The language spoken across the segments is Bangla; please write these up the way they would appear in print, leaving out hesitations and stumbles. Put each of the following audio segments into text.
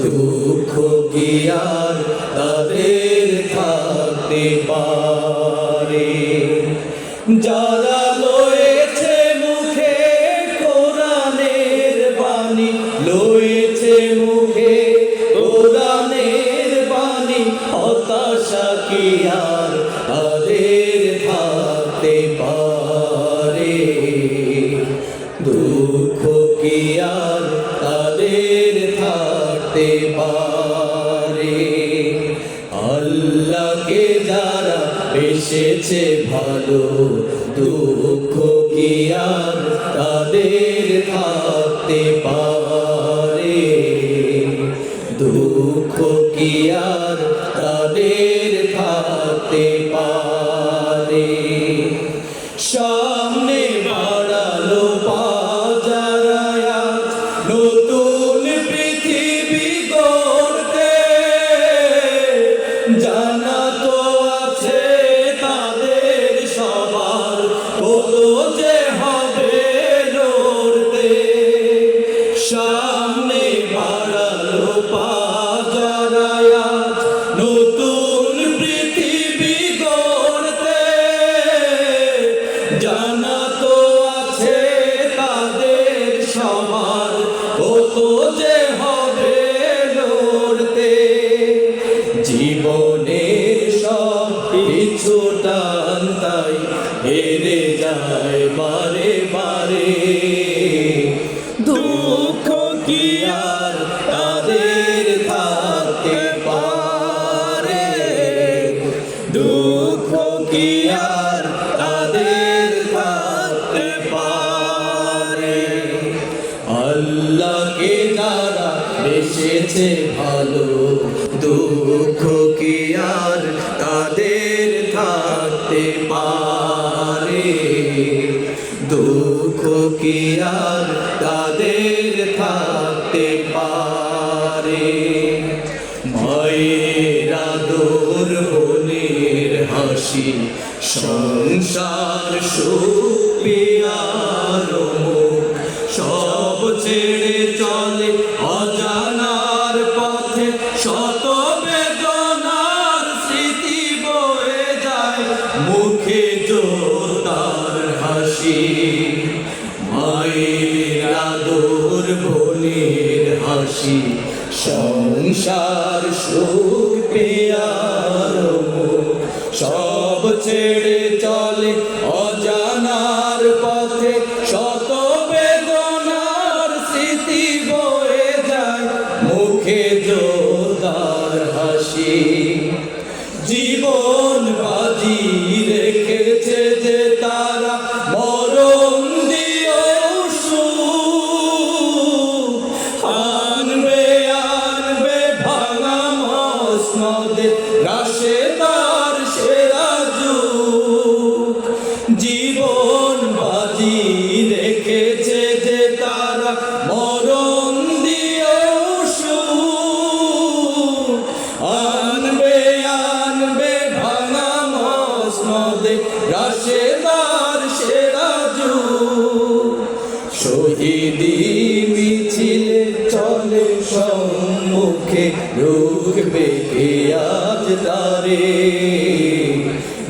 দুঃখ কি আর তাদের থাকতে পারে? যারা লয়েছে মুখে কোরআনের বাণী, লয়েছে মুখে কোরআনের বাণী, হতাশা কি আর তাদের থাকতে পারে? দুঃখ কি আর তাদের থাকতে পারে? আল্লাহকে যারা বেসেছে ভালো, দুঃখ কি আর তাদের থাকতে পারে? দুঃখ কি আর তাদের থাকতে পারে? সামনে বাড়ালো পাজারায়া নতুন পৃথিবী গড়তে, জানা তো আছে তাদের সবার কত যে হবে লড়তে। সামনে বাড়ালো পাজারায়া নতুন পৃথিবী গড়তে, জানা তো আছে তাদের সবার কত যে হবে লড়তে। জীবনের সব কিছু টান তাই হেরে যায় বারে বারে, দুঃখ কি আর তাদের থাকতে পারে? দুঃখ কি আর তাদের থাকতে পারে? আল্লাহকে যারা বেসেছে ভালো, দুঃখ কি আর তাদের থাকতে পারে? দুঃখ কি আর তাদের থাকতে পারে? মায়ের আদর বোনের হাসি, সংসার সুখ পিয়ার মুখ, সব ছেড়ে চলে অজানার পথে, শত বেদনার স্মৃতি বয়ে যায় মুখে জোতার হাসি। মায়ের আদর বোনের হাসি, সংসার সুখ পিয়ার মুখ, সব ছেড়ে চলে অজানার পথে, শত বেদনার স্মৃতি বয়ে যায় মুখে জোতার হাসি। জীবন বাজি রেখেছে যে তারা মরণ দিয়েও সুখ, আনবে আনবে ভাঙা মসনদে রাশেদার সেরা যুগ। জীবন বাজি রেখেছে যে তারা মরণ দিয়েও সুখ, আনবে আনবে ভাঙা মসনদে রাশেদার সেরা যুগ। শহীদি মিছিলে চলে সম্মুখে, রুখবে কে আজ তারে?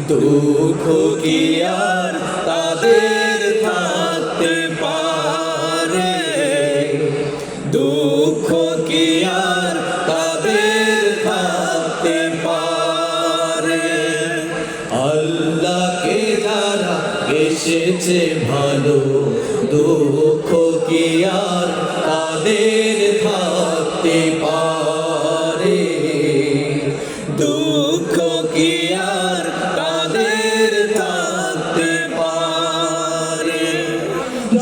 দুঃখ কি আর তাদের থাকতে পারে? দুঃখ কি আর তাদের থাকতে পারে? আল্লাহকে যারা বেসেছে ভালো, দুঃখ কি আর তাদের থাকতে পারে? দুঃখ কি আর তাদের থাকতে পারে?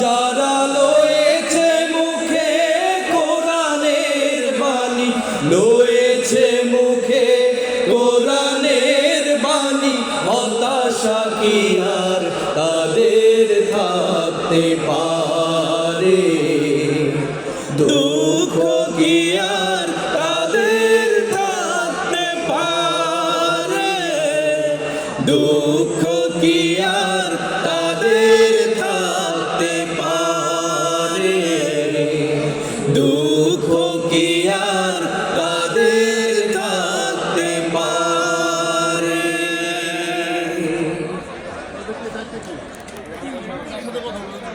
যারা লয়েছে মুখে কোরআনের বাণী, লয়েছে মুখে কোরআনের বাণী, হতাশা কি আর তাদের থাকতে পারে? দুঃখ কি আর তাদের থাকতে পারে? দুঃখ কি আর তাদের থাকতে পারে? দুঃখ কি আর সাথে কথা বলতে